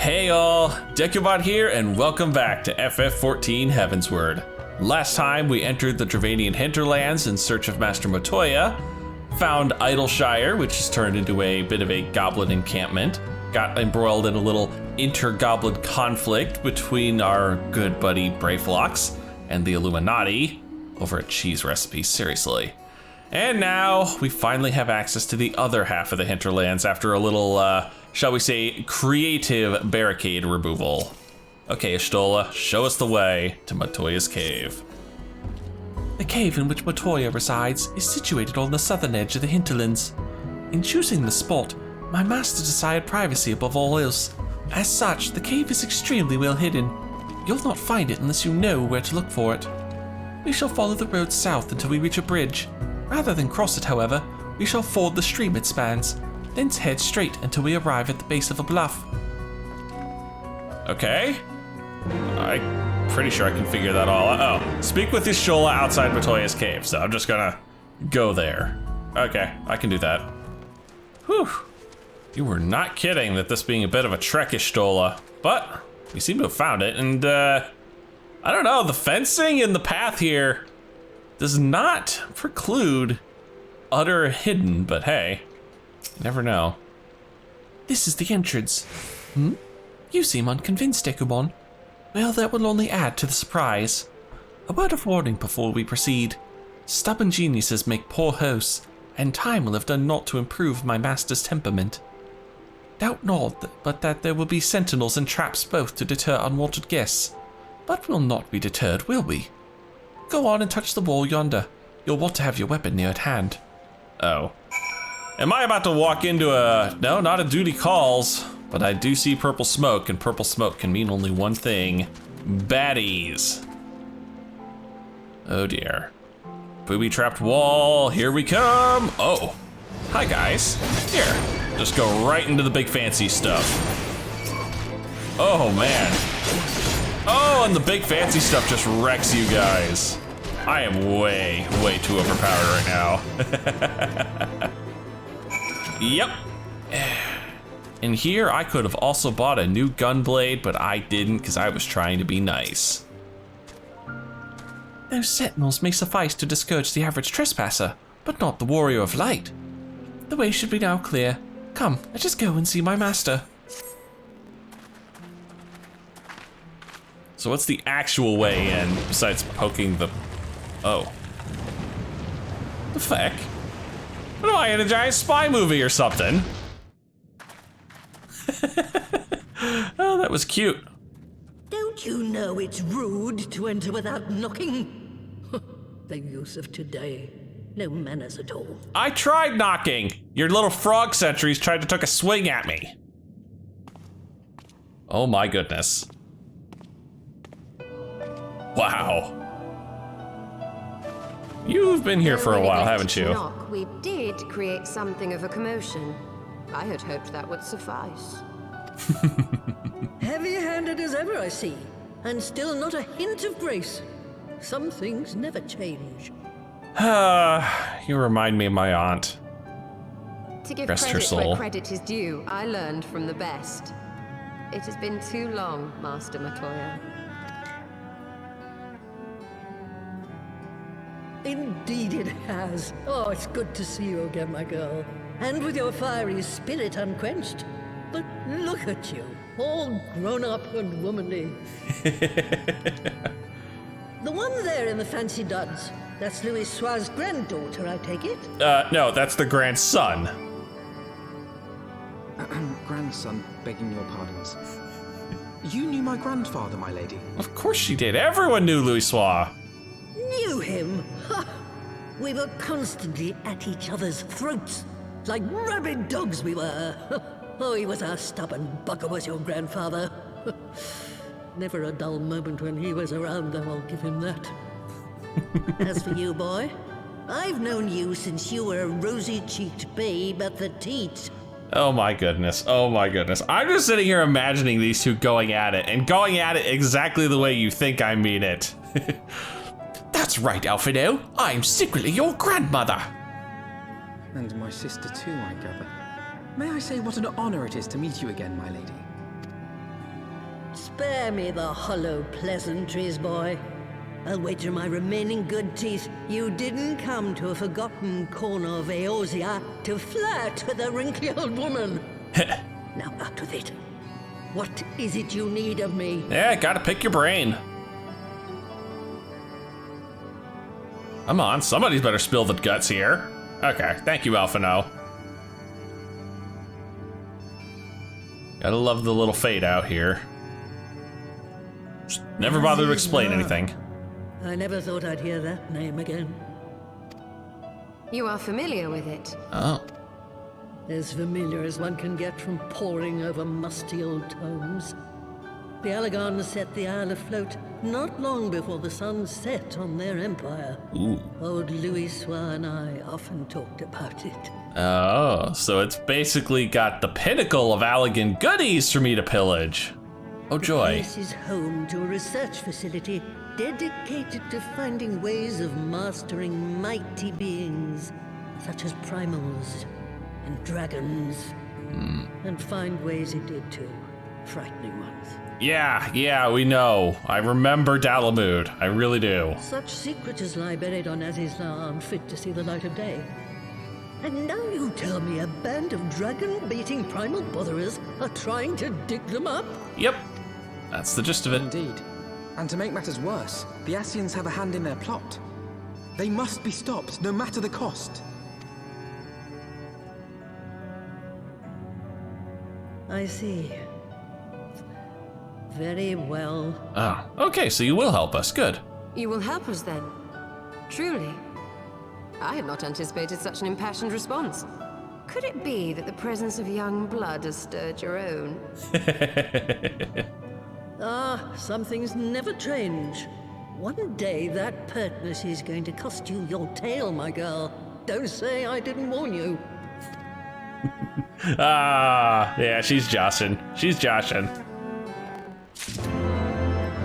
Hey all, Dekumon here and welcome back to FF14 Heavensward. Last time we entered the Dravanian hinterlands in search of Master Matoya, found Idleshire, which has turned into a bit of a goblin encampment, got embroiled in a little inter-goblin conflict between our good buddy Brayflox and the Illuminati over a cheese recipe, seriously. And now we finally have access to the other half of the hinterlands after a little, shall we say, creative barricade removal. Okay, Y'shtola, show us the way to Matoya's cave. The cave in which Matoya resides is situated on the southern edge of the hinterlands. In choosing the spot, my master desired privacy above all else. As such, the cave is extremely well hidden. You'll not find it unless you know where to look for it. We shall follow the road south until we reach a bridge. Rather than cross it, however, we shall ford the stream it spans, thence head straight until we arrive at the base of a bluff. Okay. I'm pretty sure I can figure that all out. Oh, speak with Y'shtola outside Matoya's cave, so I'm just gonna go there. Okay, I can do that. Whew. You were not kidding that this being a bit of a trek, Y'shtola, but we seem to have found it, and I don't know, the fencing in the path here does not preclude utter hidden, but hey, you never know. This is the entrance. You seem unconvinced, Dekumon. Well, that will only add to the surprise. A word of warning before we proceed. Stubborn geniuses make poor hosts, and time will have done naught to improve my master's temperament. Doubt not, but that there will be sentinels and traps both to deter unwanted guests. But we'll not be deterred, will we? Go on and touch the wall yonder. You'll want to have your weapon near at hand. Oh. Am I about to walk into a... No, not a duty calls, but I do see purple smoke, and purple smoke can mean only one thing. Baddies. Oh dear. Booby-trapped wall, here we come. Oh, hi guys. Here, just go right into the big fancy stuff. Oh man. Oh, and the big fancy stuff just wrecks you guys. I am way, way too overpowered right now. Yep. And here I could have also bought a new gunblade, but I didn't because I was trying to be nice. Those sentinels may suffice to discourage the average trespasser, but not the warrior of light. The way should be now clear. Come, let us go and see my master. So what's the actual way in besides poking the... Oh. The feck? What am I, in a giant spy movie or something? Oh, that was cute. Don't you know it's rude to enter without knocking? The youth of today, no manners at all. I tried knocking. Your little frog sentries tried to take a swing at me. Oh my goodness. Wow. You've been here for a while, haven't you? Knock, we did create something of a commotion. I had hoped that would suffice. Heavy-handed as ever, I see, and still not a hint of grace. Some things never change. You remind me of my aunt. To give Rest her credit soul. where credit is due, I learned from the best. It has been too long, Master Matoya. Indeed it has. Oh, it's good to see you again, my girl. And with your fiery spirit unquenched. But look at you, all grown up and womanly. The one there in the fancy duds, that's Louis Soir's granddaughter, I take it? No, that's the grandson. Grandson, begging your pardons. You knew my grandfather, my lady. Of course she did. Everyone knew Louis Soir. Knew him? Ha! We were constantly at each other's throats, like rabid dogs we were. Oh, he was a stubborn bugger, was your grandfather. Never a dull moment when he was around, though, I'll give him that. As for you, boy, I've known you since you were a rosy-cheeked babe at the teat. Oh my goodness, oh my goodness. I'm just sitting here imagining these two going at it, and going at it exactly the way you think I mean it. That's right, Alfredo. I'm secretly your grandmother. And my sister too, I gather. May I say what an honor it is to meet you again, my lady? Spare me the hollow pleasantries, boy. I'll wager my remaining good teeth you didn't come to a forgotten corner of Eorzea to flirt with a wrinkly old woman. Now out with it. What is it you need of me? Yeah, gotta pick your brain. Come on, somebody's better spill the guts here. Okay, thank you, Alphino. Gotta love the little fade out here. Just never bother to explain Azys Lla. anything. I never thought I'd hear that name again. You are familiar with it. Oh. As familiar as one can get from poring over musty old tomes. The Allagons set the Isle afloat not long before the sun set on their empire. Ooh. Old Louis and I often talked about it. Oh, so it's basically got the pinnacle of Allagan goodies for me to pillage. Oh joy. This is home to a research facility dedicated to finding ways of mastering mighty beings, such as primals and dragons. And find ways it did too. Frightening ones. Yeah, we know. I remember Dalamud. I really do. Such secrets as lie buried on Azys Lla aren't fit to see the light of day. And now you tell me a band of dragon-baiting primal botherers are trying to dig them up? Yep, that's the gist of it. Indeed. And to make matters worse, the Ascians have a hand in their plot. They must be stopped, no matter the cost. I see. Very well. Oh, okay, so you will help us. Good. You will help us then? Truly? I had not anticipated such an impassioned response. Could it be that the presence of young blood has stirred your own? Some things never change. One day that pertness is going to cost you your tail, my girl. Don't say I didn't warn you. Yeah, she's joshing. She's joshing.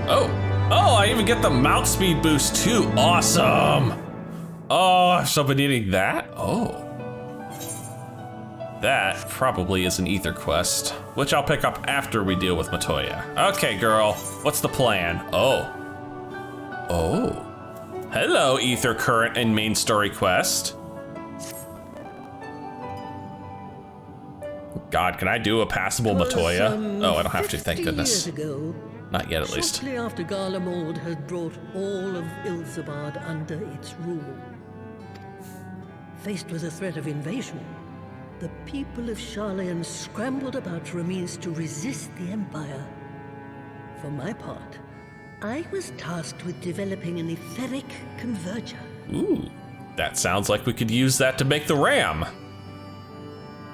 Oh, I even get the mount speed boost too. Awesome. Oh, I've so been needing that. Oh. That probably is an ether quest, which I'll pick up after we deal with Matoya. Okay, girl, what's the plan? Oh. Hello, ether current and main story quest. God, can I do a passable Matoya? Oh, I don't have to, thank 50 goodness. years ago, Not yet, at least. shortly after Garlemald had brought all of Ilzabad under its rule. Faced with the threat of invasion, the people of Sharlayan scrambled about for a means to resist the Empire. For my part, I was tasked with developing an etheric converger. Ooh, that sounds like we could use that to make the RAM.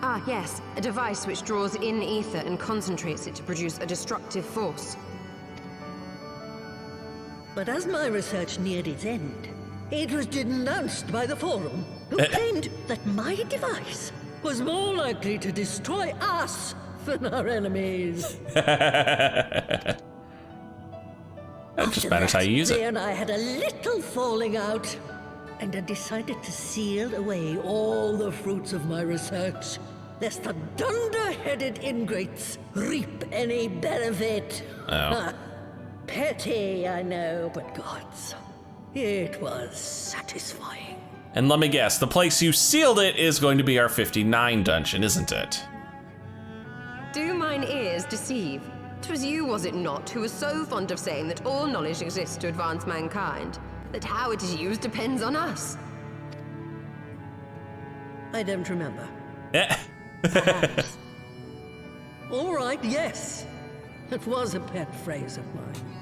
Ah, yes, a device which draws in ether and concentrates it to produce a destructive force. But as my research neared its end, it was denounced by the Forum, who claimed that my device was more likely to destroy us than our enemies. That just matters how you use They it. and I had a little falling out, and I decided to seal away all the fruits of my research, lest the dunder-headed ingrates reap any benefit. Oh. Petty, I know, but gods, it was satisfying. And let me guess, the place you sealed it is going to be our 59 dungeon, isn't it? Do mine ears deceive? 'Twas you, was it not, who was so fond of saying that all knowledge exists to advance mankind, that how it is used depends on us? I don't remember. Perhaps. All right, yes. It was a pet phrase of mine.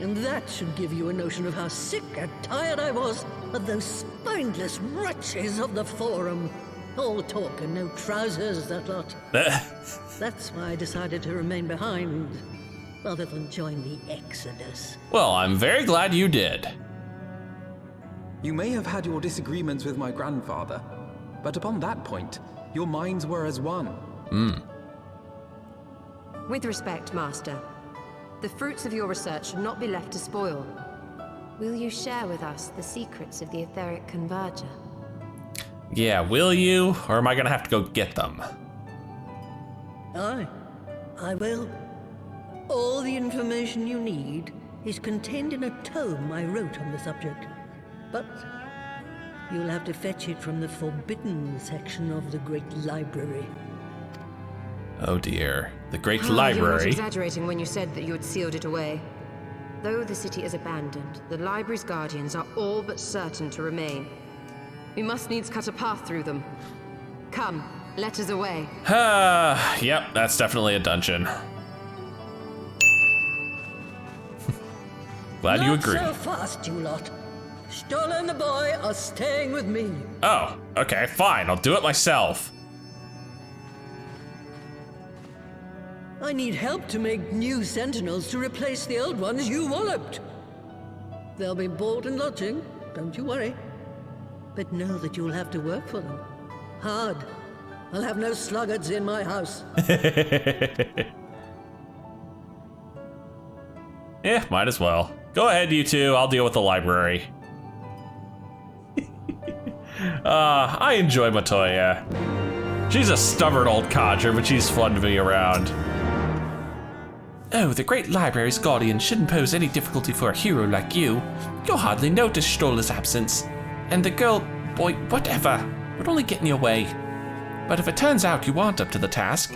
And that should give you a notion of how sick and tired I was of those spineless wretches of the Forum. All talk and no trousers, that lot. That's why I decided to remain behind, rather than join the Exodus. Well, I'm very glad you did. You may have had your disagreements with my grandfather, but upon that point, your minds were as one. With respect, Master, the fruits of your research should not be left to spoil. Will you share with us the secrets of the etheric converger? Yeah, will you? Or am I gonna have to go get them? Aye, I will. All the information you need is contained in a tome I wrote on the subject. But you'll have to fetch it from the forbidden section of the Great Library. Oh dear. The Great You were Library. exaggerating when you said that you had sealed it away. Though the city is abandoned, the library's guardians are all but certain to remain. We must needs cut a path through them. Come, let us away. Yep, that's definitely a dungeon. Glad you agree. Not so fast, you lot. Stoll and the boy are staying with me. Oh, okay, fine. I'll do it myself. I need help to make new sentinels to replace the old ones you walloped. They'll be board and lodging, don't you worry. But know that you'll have to work for them. Hard. I'll have no sluggards in my house. Yeah, might as well. Go ahead, you two. I'll deal with the library. I enjoy Matoya. She's a stubborn old codger, but she's fun to be around. Oh, the Great Library's guardian shouldn't pose any difficulty for a hero like you. You'll hardly notice Stolla's absence. And the girl, boy, whatever, would only get in your way. But if it turns out you aren't up to the task,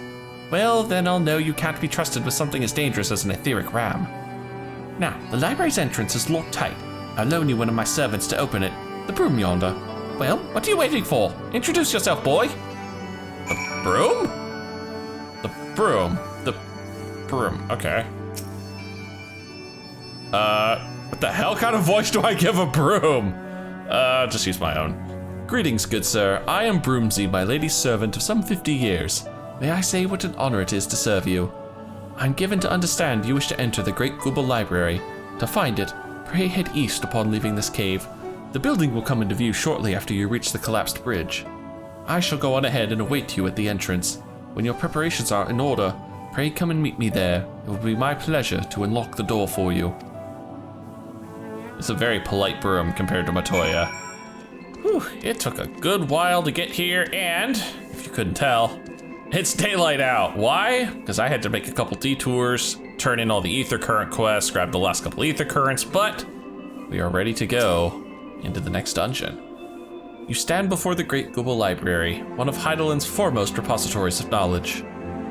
well, then I'll know you can't be trusted with something as dangerous as an etheric ram. Now, the library's entrance is locked tight. I'll loan you one of my servants to open it. The broom yonder. Well, what are you waiting for? Introduce yourself, boy. The broom? The broom. The broom. Okay. What the hell kind of voice do I give a broom? Just use my own. Greetings, good sir. I am Broomsy, my lady's servant of some 50 years. May I say what an honor it is to serve you? I'm given to understand you wish to enter the Great Gubal Library. To find it, pray head east upon leaving this cave. The building will come into view shortly after you reach the collapsed bridge. I shall go on ahead and await you at the entrance. When your preparations are in order, pray come and meet me there. It will be my pleasure to unlock the door for you. It's a very polite broom compared to Matoya. Whew, it took a good while to get here, and, if you couldn't tell, it's daylight out. Why? Because I had to make a couple detours, turn in all the ether current quests, grab the last couple ether currents, but we are ready to go into the next dungeon. You stand before the Great Gubal Library, one of Heideland's foremost repositories of knowledge.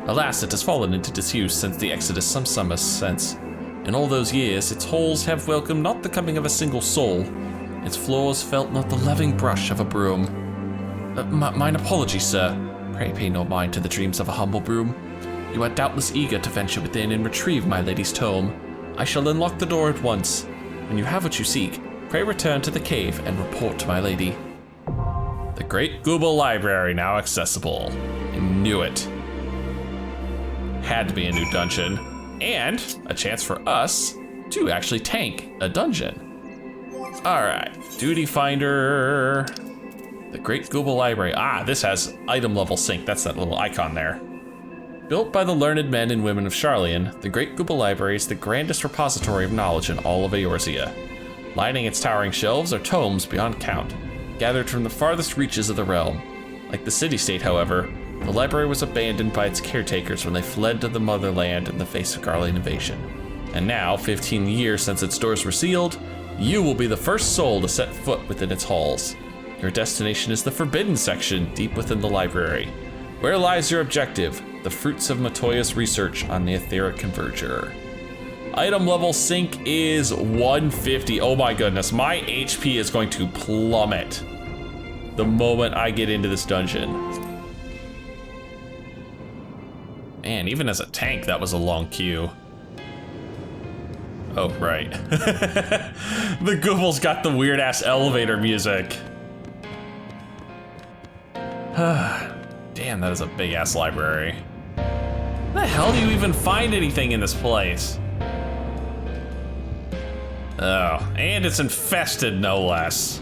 Alas, it has fallen into disuse since the Exodus some summers since. In all those years, its halls have welcomed not the coming of a single soul. Its floors felt not the loving brush of a broom. Mine apologies, sir. Pray pay no mind to the dreams of a humble broom. You are doubtless eager to venture within and retrieve my lady's tome. I shall unlock the door at once. When you have what you seek, pray return to the cave and report to my lady. The Great Gubal Library now accessible. I knew it. Had to be a new dungeon. And a chance for us to actually tank a dungeon. Alright, Duty Finder. The Great Gubal Library. Ah, this has item level sync. That's that little icon there. Built by the learned men and women of Sharlayan, the Great Gubal Library is the grandest repository of knowledge in all of Eorzea. Lining its towering shelves are tomes beyond count, gathered from the farthest reaches of the realm. Like the city-state, however, the library was abandoned by its caretakers when they fled to the motherland in the face of Garlean invasion. And now, 15 years since its doors were sealed, you will be the first soul to set foot within its halls. Your destination is the Forbidden section deep within the library. Where lies your objective? The fruits of Matoya's research on the Etheric Converger. Item level sync is 150. Oh my goodness, my HP is going to plummet the moment I get into this dungeon. Man, even as a tank, that was a long queue. Oh, right. The Gubal's got the weird ass elevator music. Damn, that is a big ass library. How the hell do you even find anything in this place? Oh, and it's infested, no less.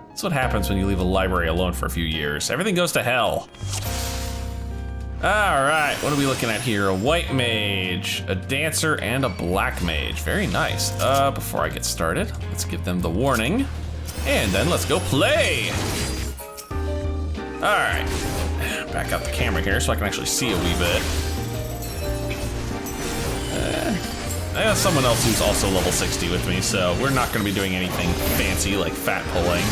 That's what happens when you leave a library alone for a few years. Everything goes to hell. All right, what are we looking at here? A white mage, a dancer, and a black mage. Very nice. Before I get started, let's give them the warning. And then let's go play. All right, back up the camera here so I can actually see a wee bit. I have someone else who's also level 60 with me, so we're not gonna be doing anything fancy like fat pulling.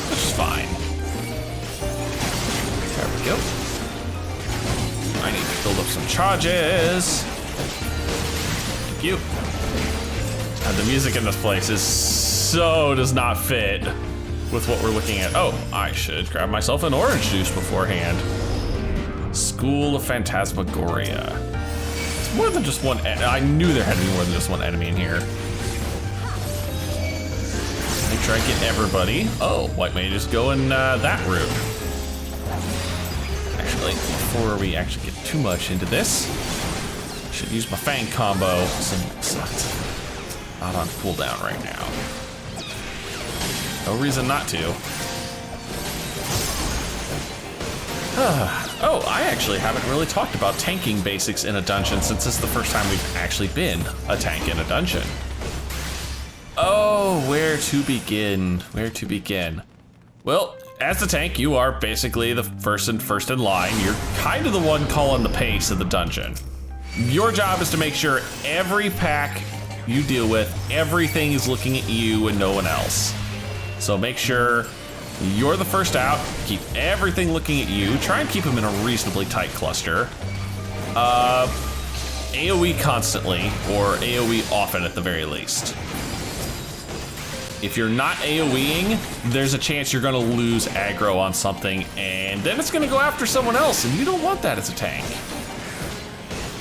Which is fine. There we go. I need to build up some charges. Thank you. The music in this place is so does not fit with what we're looking at. Oh, I should grab myself an orange juice beforehand. School of Phantasmagoria. It's more than just one. I knew there had to be more than just one enemy in here. Make sure I get everybody. Oh, white mages go in that route. Actually, before we actually get too much into this, I should use my Fang combo. Sucks. Not on cooldown right now. No reason not to. Oh, I actually haven't really talked about tanking basics in a dungeon since this is the first time we've actually been a tank in a dungeon. Oh, where to begin? Where to begin? Well, as the tank, you are basically the first in line. You're kind of the one calling the pace of the dungeon. Your job is to make sure every pack you deal with, everything is looking at you and no one else. So make sure you're the first out, keep everything looking at you, try and keep them in a reasonably tight cluster. AoE constantly, or AoE often at the very least. If you're not AoEing, there's a chance you're gonna lose aggro on something, and then it's gonna go after someone else, and you don't want that as a tank.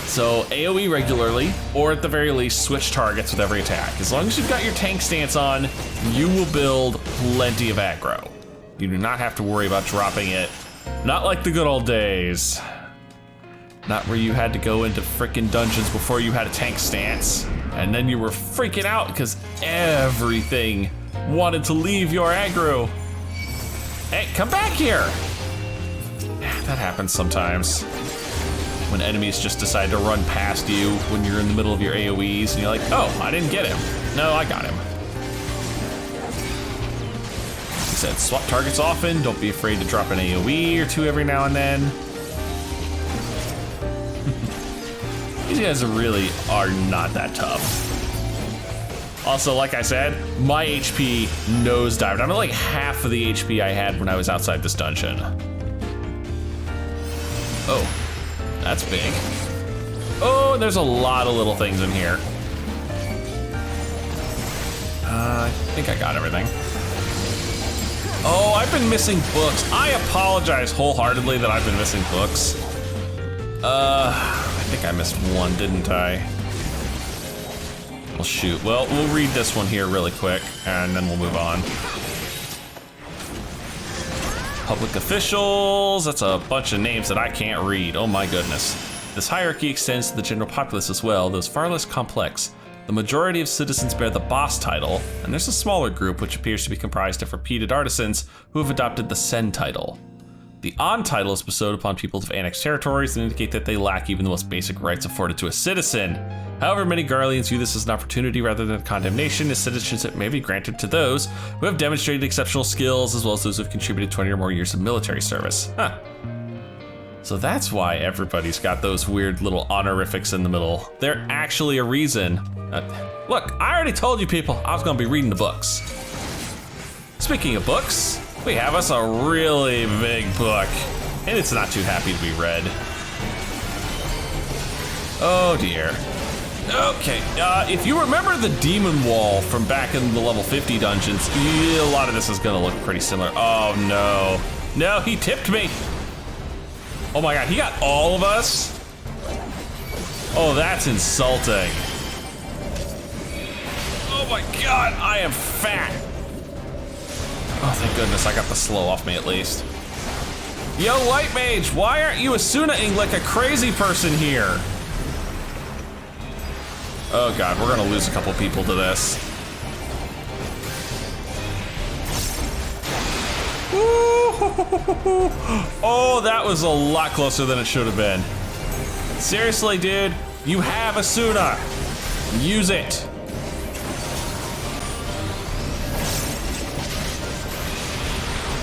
So AoE regularly, or at the very least, switch targets with every attack. As long as you've got your tank stance on, you will build plenty of aggro. You do not have to worry about dropping it. Not like the good old days. Not where you had to go into frickin' dungeons before you had a tank stance, and then you were freaking out because everything wanted to leave your aggro. Hey, come back here! That happens sometimes. When enemies just decide to run past you when you're in the middle of your AoEs and you're like, oh, I didn't get him. No, I got him. He said, swap targets often. Don't be afraid to drop an AoE or two every now and then. These guys really are not that tough. Also, like I said, my HP nosedived. I'm at like half of the HP I had when I was outside this dungeon. Oh. That's big. Oh, there's a lot of little things in here. I think I got everything. Oh, I've been missing books. I apologize wholeheartedly that I've been missing books. I think I missed one, didn't I? Well, shoot. Well, we'll read this one here really quick, and then we'll move on. Public officials, that's a bunch of names that I can't read. Oh my goodness. This hierarchy extends to the general populace as well, though it's far less complex. The majority of citizens bear the boss title, and there's a smaller group which appears to be comprised of repeated artisans who have adopted the Sen title. The On title is bestowed upon people of annexed territories and indicate that they lack even the most basic rights afforded to a citizen. However, many Garleans view this as an opportunity rather than condemnation, as citizenship may be granted to those who have demonstrated exceptional skills, as well as those who have contributed 20 or more years of military service. Huh. So that's why everybody's got those weird little honorifics in the middle. They're actually a reason. Look, I already told you people I was gonna be reading the books. Speaking of books, we have us a really big book, and it's not too happy to be read. Oh dear. Okay, if you remember the demon wall from back in the level 50 dungeons, a lot of this is gonna look pretty similar. Oh no. No, he tipped me. Oh my god, he got all of us? Oh, that's insulting. Oh my god, I am fat. Oh, thank goodness I got the slow off me at least. Yo, White Mage, why aren't you Asuna-ing like a crazy person here? Oh god, we're gonna lose a couple people to this. Oh, that was a lot closer than it should have been. Seriously, dude, you have Asuna. Use it.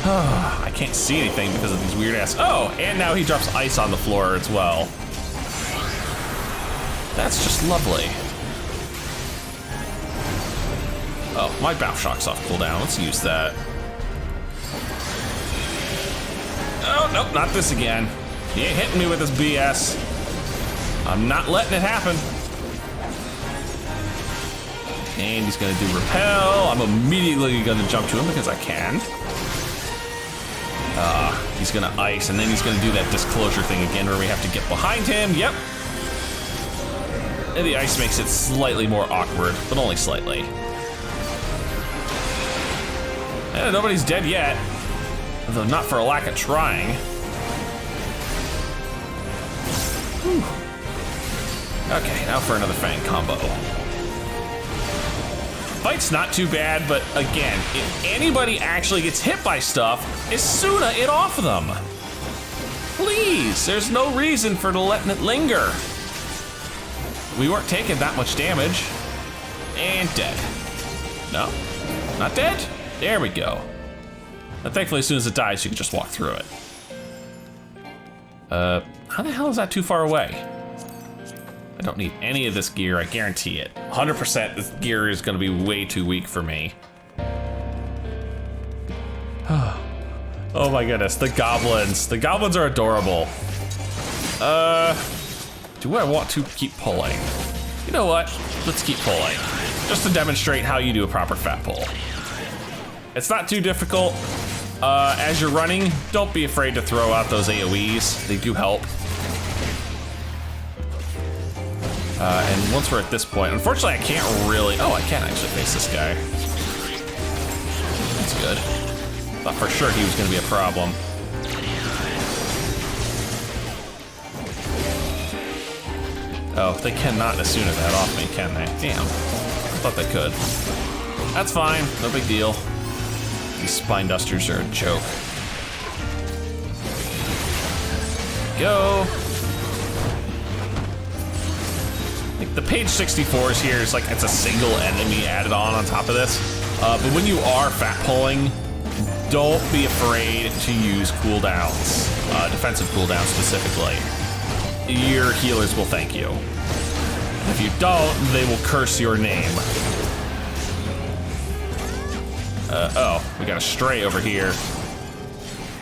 I can't see anything because of these weird ass. Oh, and now he drops ice on the floor as well. That's just lovely. Oh, my bow shock's off cooldown. Let's use that. Oh, nope, not this again. He ain't hitting me with this BS. I'm not letting it happen. And he's gonna do repel. I'm immediately gonna jump to him because I can. He's gonna ice, and then he's gonna do that disclosure thing again where we have to get behind him. Yep. And the ice makes it slightly more awkward, but only slightly. And nobody's dead yet, although not for a lack of trying. Whew. Okay, now for another Fang combo. Fight's not too bad, but again, if anybody actually gets hit by stuff, Isuna it off them. Please, there's no reason for letting it linger. We weren't taking that much damage. And dead. No, not dead? There we go. And thankfully, as soon as it dies, you can just walk through it. How the hell is that too far away? I don't need any of this gear, I guarantee it. 100% this gear is gonna be way too weak for me. Oh my goodness, the goblins. The goblins are adorable. Do I want to keep pulling? You know what? Let's keep pulling. Just to demonstrate how you do a proper fat pull. It's not too difficult. As you're running, don't be afraid to throw out those AoEs. They do help. And once we're at this point, unfortunately I can't really, oh, I can actually face this guy. That's good. Thought for sure he was gonna be a problem. Oh, they cannot Asuna that off me, can they? Damn, I thought they could. That's fine, no big deal. These spine dusters are a joke. Go. Like the page 64s here is like, it's a single enemy added on top of this. But when you are fat pulling, don't be afraid to use cooldowns, defensive cooldowns specifically. Your healers will thank you. If you don't, they will curse your name. Oh, we got a stray over here.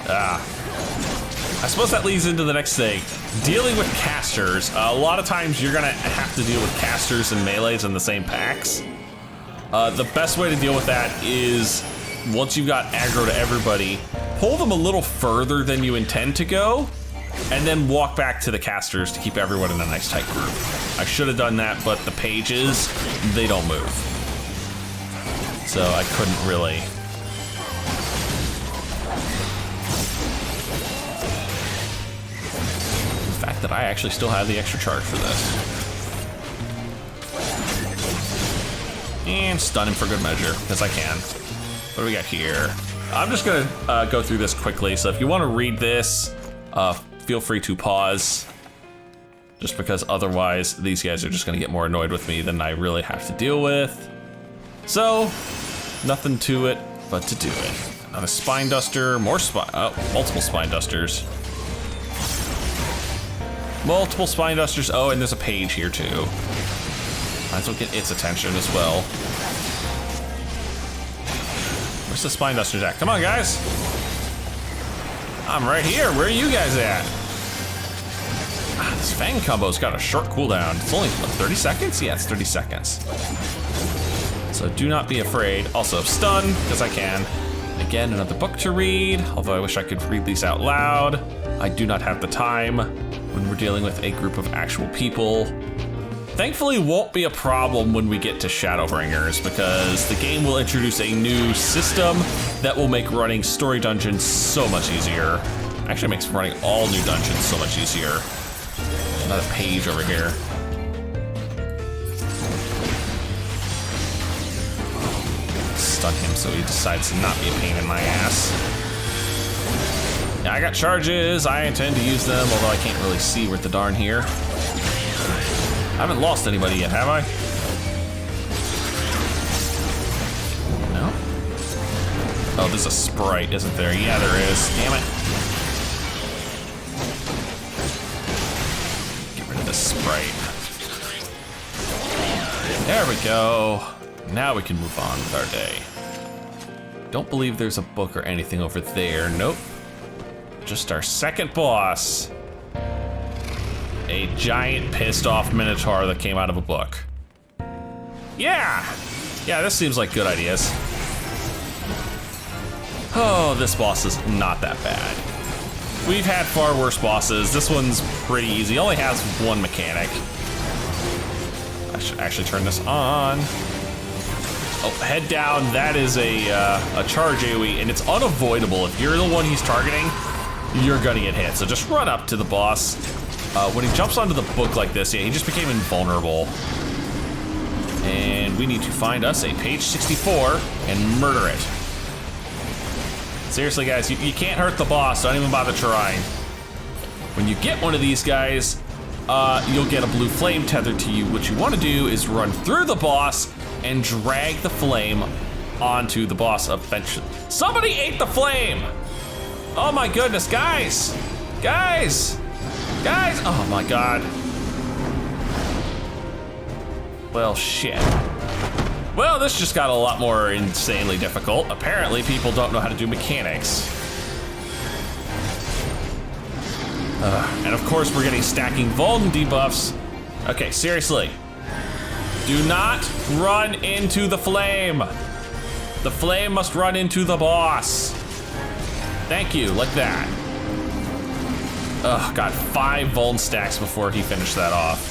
I suppose that leads into the next thing. Dealing with casters. A lot of times you're gonna have to deal with casters and melees in the same packs. The best way to deal with that is, once you've got aggro to everybody, pull them a little further than you intend to go, and then walk back to the casters to keep everyone in a nice tight group. I should have done that, but the pages, they don't move. So I couldn't really. The fact that I actually still have the extra charge for this. And stun him for good measure, because I can. What do we got here? I'm just gonna go through this quickly, so if you want to read this, feel free to pause. Just because otherwise these guys are just gonna get more annoyed with me than I really have to deal with. So, nothing to it but to do it. Another spine duster, multiple spine dusters. Multiple spine dusters, oh, and there's a page here too. Might as well get its attention as well. Where's the spine dusters at? Come on, guys. I'm right here. Where are you guys at? This Fang combo's got a short cooldown. It's only, what, 30 seconds? Yeah, it's 30 seconds. So do not be afraid. Also, stun, because I can. Again, another book to read, although I wish I could read these out loud. I do not have the time when we're dealing with a group of actual people. Thankfully, won't be a problem when we get to Shadowbringers, because the game will introduce a new system that will make running story dungeons so much easier. Actually makes running all new dungeons so much easier. Another page over here. Stun him so he decides to not be a pain in my ass. Yeah, I got charges. I intend to use them, although I can't really see worth the darn here. I haven't lost anybody yet, have I? No? Oh, there's a sprite, isn't there? Yeah, there is. Damn it. Get rid of this sprite. There we go. Now we can move on with our day. Don't believe there's a book or anything over there. Nope. Just our second boss. A giant pissed off minotaur that came out of a book. Yeah! Yeah, this seems like good ideas. Oh, this boss is not that bad. We've had far worse bosses. This one's pretty easy. Only has one mechanic. I should actually turn this on. Oh, head down. That is a charge AoE, and it's unavoidable. If you're the one he's targeting, you're gonna get hit. So just run up to the boss. When he jumps onto the book like this, yeah, he just became invulnerable. And we need to find us a page 64 and murder it. Seriously, guys, you can't hurt the boss. Don't even bother trying. When you get one of these guys, you'll get a blue flame tethered to you. What you want to do is run through the boss and drag the flame onto the boss eventually. Somebody ate the flame! Oh my goodness, guys! Guys! Guys! Oh my god. Well, shit. Well, this just got a lot more insanely difficult. Apparently, people don't know how to do mechanics. And of course, we're getting stacking Vuln debuffs. Okay, seriously. Do not run into the flame. The flame must run into the boss. Thank you, like that. Ugh, got 5 Vuln stacks before he finished that off.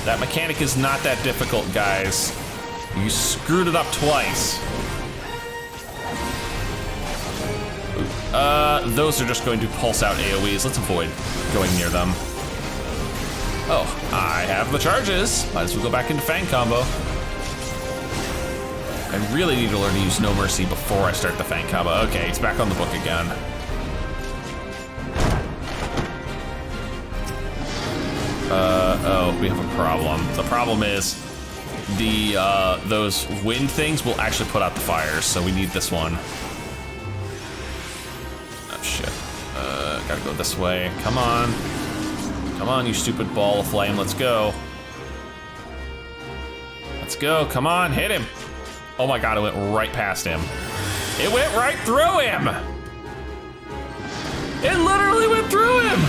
That mechanic is not that difficult, guys. You screwed it up twice. Those are just going to pulse out AoEs. Let's avoid going near them. Oh, I have the charges. Might as well go back into Fang combo. I really need to learn to use No Mercy before I start the Fang combo. Okay, it's back on the book again. Oh, we have a problem. The problem is those wind things will actually put out the fires, so we need this one. Oh shit. Gotta go this way. Come on. Come on, you stupid ball of flame, let's go. Let's go, come on, hit him. Oh my god, it went right past him. It went right through him! It literally went through him!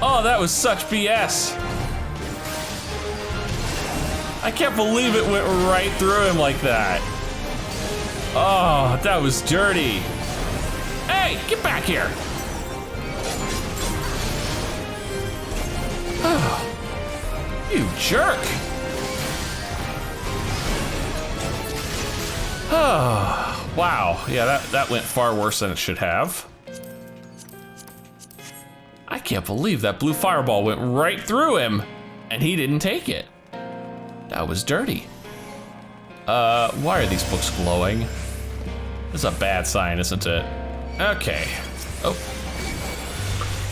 Oh, that was such BS. I can't believe it went right through him like that. Oh, that was dirty. Hey, get back here. Oh, you jerk. Oh, wow. Yeah, that went far worse than it should have. I can't believe that blue fireball went right through him and he didn't take it. That was dirty. Why are these books glowing? This is a bad sign, isn't it? Okay. Oh.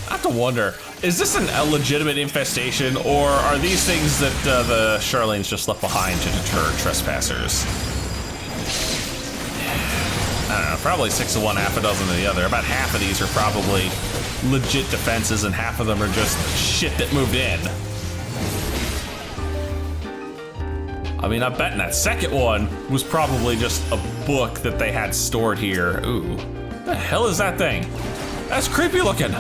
I have to wonder, is this a legitimate infestation, or are these things that the Charlene's just left behind to deter trespassers? I don't know, probably 6 of one, half a dozen of the other. About half of these are probably legit defenses and half of them are just shit that moved in. I mean, I'm betting that second one was probably just a book that they had stored here. Ooh, the hell is that thing? That's creepy looking.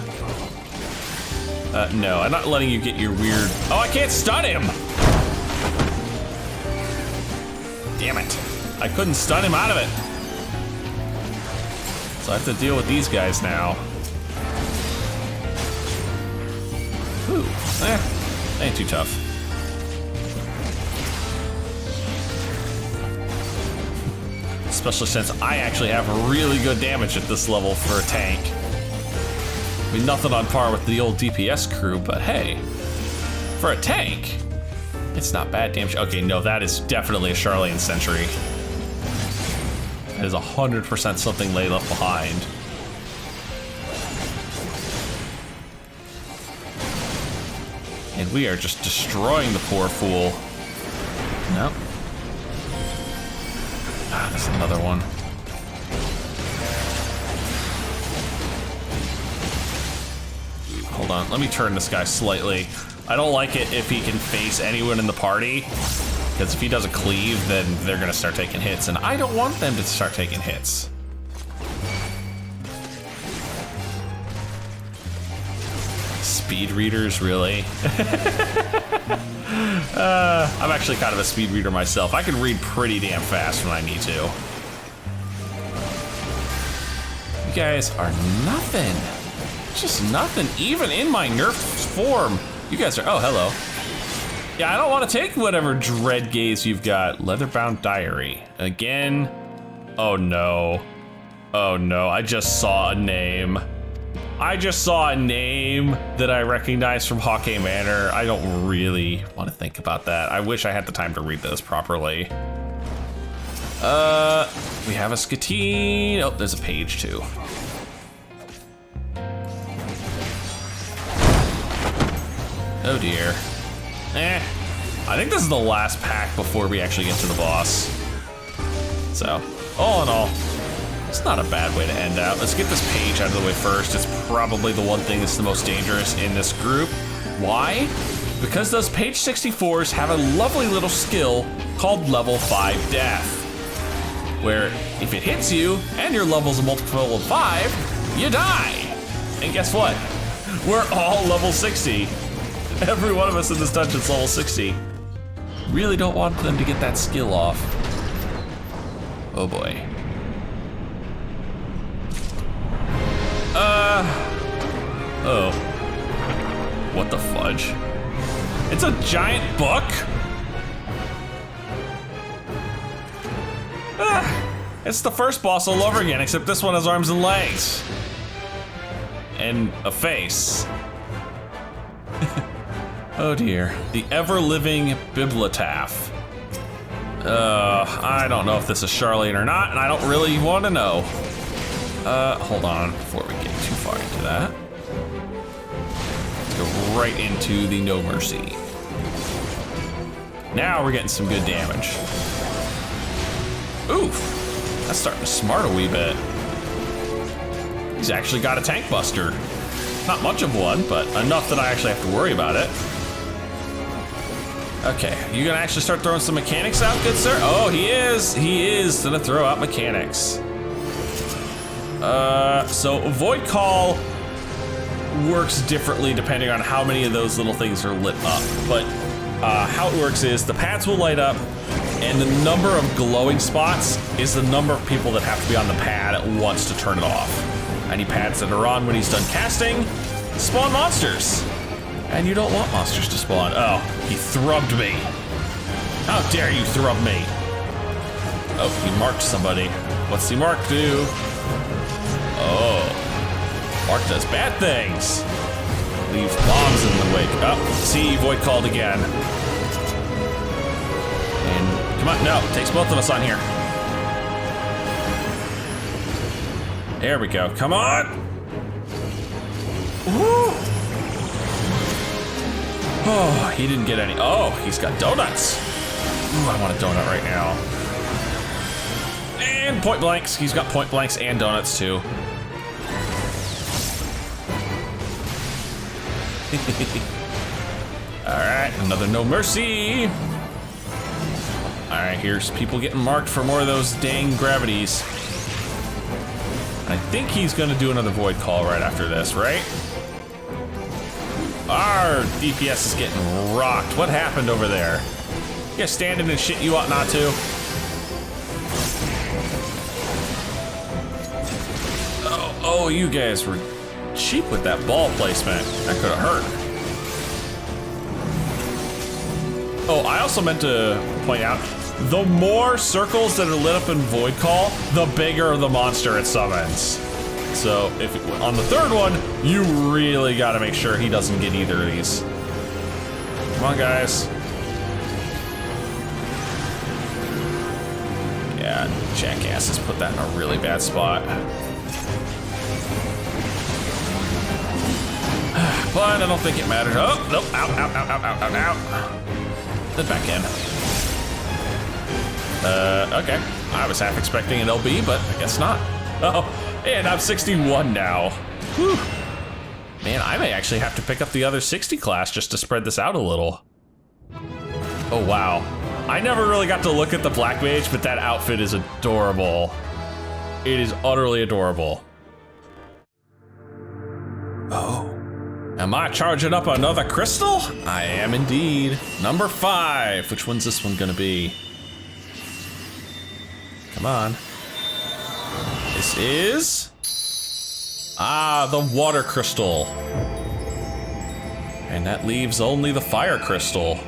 No, I'm not letting you get your weird... Oh, I can't stun him! Damn it. I couldn't stun him out of it. So I have to deal with these guys now. Ooh, ain't too tough. Especially since I actually have really good damage at this level for a tank. I mean, nothing on par with the old DPS crew, but hey, for a tank, it's not bad damage. Okay, no, that is definitely a Charlene Sentry. That is 100% something they left behind. And we are just destroying the poor fool. Nope. Ah, there's another one. Hold on, let me turn this guy slightly. I don't like it if he can face anyone in the party, because if he does a cleave, then they're gonna start taking hits, and I don't want them to start taking hits. Speed readers, really? I'm actually kind of a speed reader myself. I can read pretty damn fast when I need to. You guys are nothing. Just nothing, even in my nerfed form. You guys are, oh, hello. Yeah, I don't want to take whatever dread gaze you've got. Leatherbound diary. Again. Oh no. Oh no, I just saw a name. I just saw a name that I recognize from Hawkeye Manor. I don't really want to think about that. I wish I had the time to read this properly. We have a Skatine. Oh, there's a page too. Oh dear. I think this is the last pack before we actually get to the boss. So, all in all, it's not a bad way to end out. Let's get this page out of the way first. It's probably the one thing that's the most dangerous in this group. Why? Because those page 64s have a lovely little skill called level 5 death, where if it hits you and your level's a multiple of 5, you die. And guess what? We're all level 60. Every one of us in this dungeon's level 60. Really don't want them to get that skill off. Oh boy. Oh. What the fudge? It's a giant book? It's the first boss all over again, except this one has arms and legs. And a face. Oh dear. The ever-living Bibliotaph. I don't know if this is Charlene or not, and I don't really want to know. Hold on, before we get too far into that. Let's go right into the No Mercy. Now we're getting some good damage. Oof, that's starting to smart a wee bit. He's actually got a tank buster. Not much of one, but enough that I actually have to worry about it. Okay, you gonna actually start throwing some mechanics out, good sir? Oh, he is. He is gonna throw out mechanics. So Void Call works differently depending on how many of those little things are lit up. But how it works is the pads will light up, and the number of glowing spots is the number of people that have to be on the pad at once to turn it off. Any pads that are on when he's done casting spawn monsters. And you don't want monsters to spawn. Oh, he thrubbed me. How dare you thrub me? Oh, he marked somebody. What's the mark do? Oh, Mark does bad things. Leaves bombs in the wake. Oh, see, Void called again. And come on, no, takes both of us on here. There we go, come on. Woo! Oh, he didn't get any. Oh, he's got donuts. Ooh, I want a donut right now. And point blanks. He's got point blanks and donuts too. All right, another No Mercy. All right, here's people getting marked for more of those dang gravities. I think he's gonna do another Void Call right after this, right? Our DPS is getting rocked. What happened over there? You guys standing in shit you ought not to. Oh, you guys were cheap with that ball placement. That could have hurt. Oh, I also meant to point out, the more circles that are lit up in Void Call, the bigger the monster it summons. So if on the third one, you really gotta make sure he doesn't get either of these. Come on, guys. Yeah, jackass has put that in a really bad spot. But I don't think it matters. Oh, nope, out, out, out, out, out, out, out. Then back in. Okay. I was half expecting an LB, but I guess not. Oh, and I'm 61 now. Whew. Man, I may actually have to pick up the other 60 class just to spread this out a little. Oh, wow. I never really got to look at the Black Mage, but that outfit is adorable. It is utterly adorable. Oh. Am I charging up another crystal? I am indeed. Number 5. Which one's this one gonna be? Come on. This is... Ah, the water crystal. And that leaves only the fire crystal.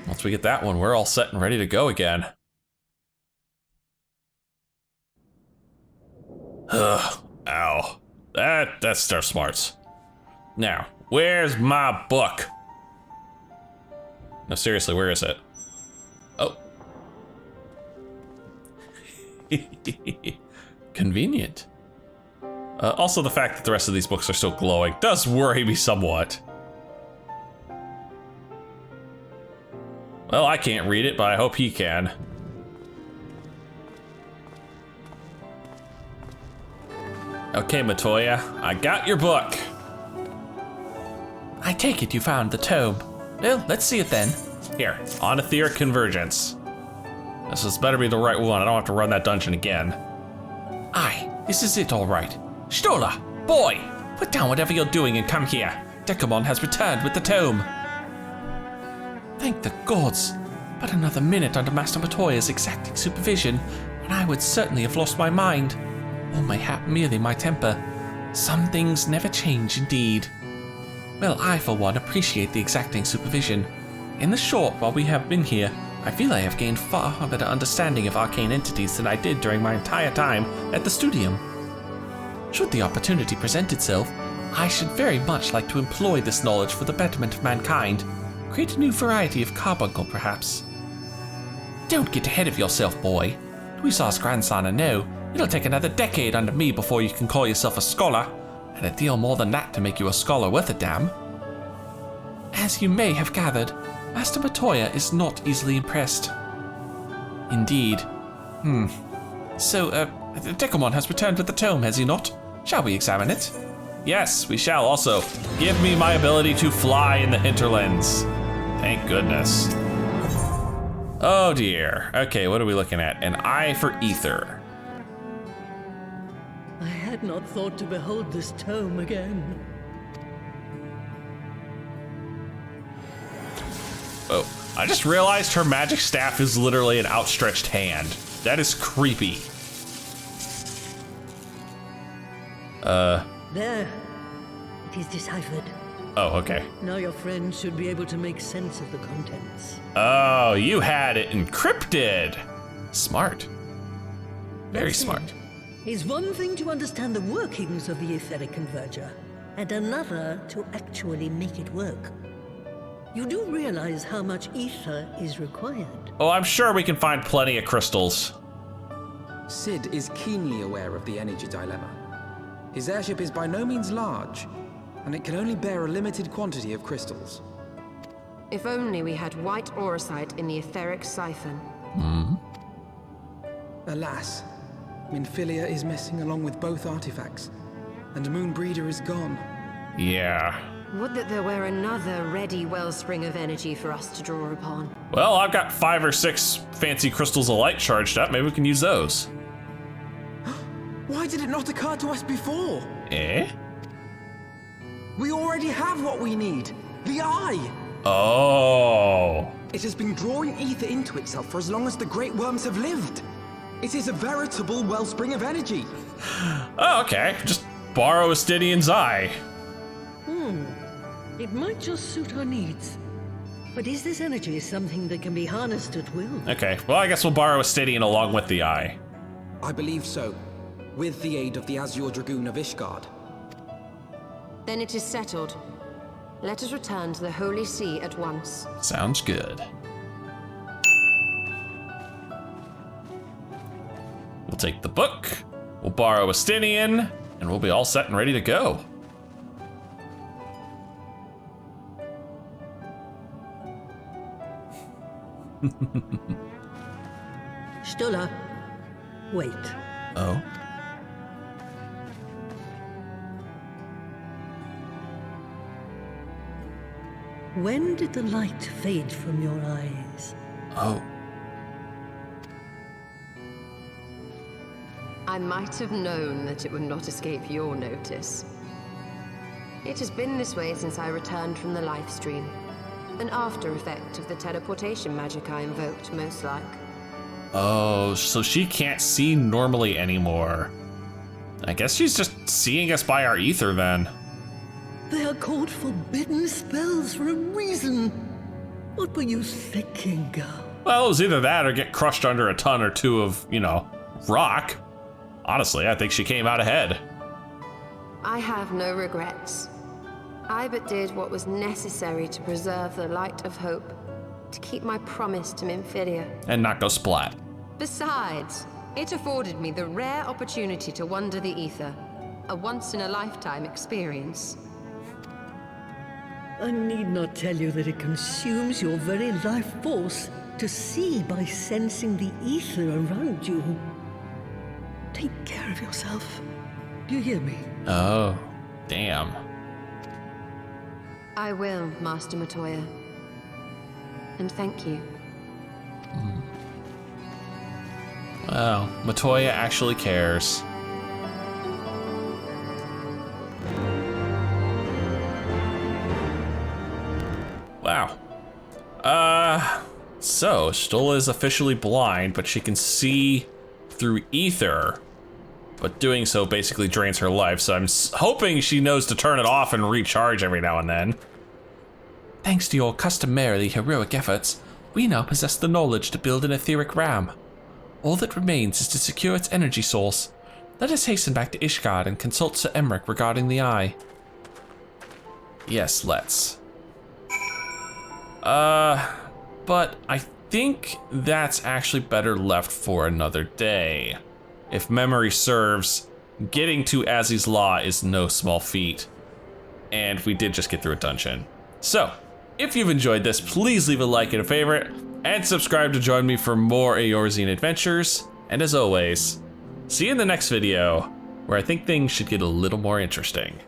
Once we get that one, we're all set and ready to go again. Ugh, ow. That's Star Smarts. Now, where's my book? No, seriously, where is it? Oh. Convenient. Also, the fact that the rest of these books are still glowing does worry me somewhat. Well, I can't read it, but I hope he can. Okay, Matoya, I got your book. I take it you found the tome. Well, let's see it then. Here, on etheric convergence. This better be the right one. I don't have to run that dungeon again. Aye, this is it all right. Stola, boy, put down whatever you're doing and come here. Dekumon has returned with the tome. Thank the gods. But another minute under Master Matoya's exacting supervision, and I would certainly have lost my mind. Or mayhap merely my temper. Some things never change indeed. Well, I for one appreciate the exacting supervision. In the short while we have been here, I feel I have gained far a better understanding of arcane entities than I did during my entire time at the studium. Should the opportunity present itself, I should very much like to employ this knowledge for the betterment of mankind. Create a new variety of carbuncle, perhaps. Don't get ahead of yourself, boy. Dweezar's grandson, I know. It'll take another decade under me before you can call yourself a scholar, and a deal more than that to make you a scholar worth a damn. As you may have gathered, Master Matoya is not easily impressed. Indeed. So, Dekumon has returned with the tome, has he not? Shall we examine it? Yes, we shall. Also, give me my ability to fly in the hinterlands. Thank goodness. Oh dear. Okay, what are we looking at? An eye for ether. I had not thought to behold this tome again. Oh, I just realized her magic staff is literally an outstretched hand. That is creepy. There. It is deciphered. Oh, okay. Now your friend should be able to make sense of the contents. Oh, you had it encrypted. Smart. Very That's smart. it. It's one thing to understand the workings of the etheric converger, and another to actually make it work. You do realize how much ether is required. Oh, I'm sure we can find plenty of crystals. Sid is keenly aware of the energy dilemma. His airship is by no means large, and it can only bear a limited quantity of crystals. If only we had white auracite in the etheric siphon. Alas, Minfilia is missing along with both artifacts, and Moonbreeder is gone. Yeah. Would that there were another ready wellspring of energy for us to draw upon. Well, I've got 5 or 6 fancy crystals of light charged up. Maybe we can use those. Why did it not occur to us before? Eh? We already have what we need, the eye! Oh. It has been drawing ether into itself for as long as the great worms have lived. It is a veritable wellspring of energy. Oh, okay. Just borrow Estinian's eye. It might just suit our needs. But is this energy something that can be harnessed at will? Okay, well, I guess we'll borrow Estinian along with the eye. I believe so, with the aid of the Azure Dragoon of Ishgard. Then it is settled. Let us return to the Holy See at once. Sounds good. We'll take the book, we'll borrow Estinian, and we'll be all set and ready to go. Stola, wait. Oh? When did the light fade from your eyes? Oh. I might have known that it would not escape your notice. It has been this way since I returned from the life stream. An after effect of the teleportation magic I invoked, most like. Oh, so she can't see normally anymore. I guess she's just seeing us by our ether then. They are called forbidden spells for a reason. What were you thinking, girl? Well, it was either that or get crushed under a ton or two of, rock. Honestly, I think she came out ahead. I have no regrets. I but did what was necessary to preserve the light of hope, to keep my promise to Minfidia. And not go splat. Besides, it afforded me the rare opportunity to wander the ether, a once-in-a-lifetime experience. I need not tell you that it consumes your very life force to see by sensing the ether around you. Take care of yourself. Do you hear me? Oh, damn. I will, Master Matoya. And thank you. Wow, Matoya actually cares. Wow. So Stola is officially blind, but she can see through ether. But doing so basically drains her life, so I'm hoping she knows to turn it off and recharge every now and then. Thanks to your customarily heroic efforts, we now possess the knowledge to build an etheric ram. All that remains is to secure its energy source. Let us hasten back to Ishgard and consult Sir Emmerich regarding the eye. Yes, let's. But I think that's actually better left for another day. If memory serves, getting to Azys Lla is no small feat. And we did just get through a dungeon. So, if you've enjoyed this, please leave a like and a favorite, and subscribe to join me for more Eorzean adventures. And as always, see you in the next video, where I think things should get a little more interesting.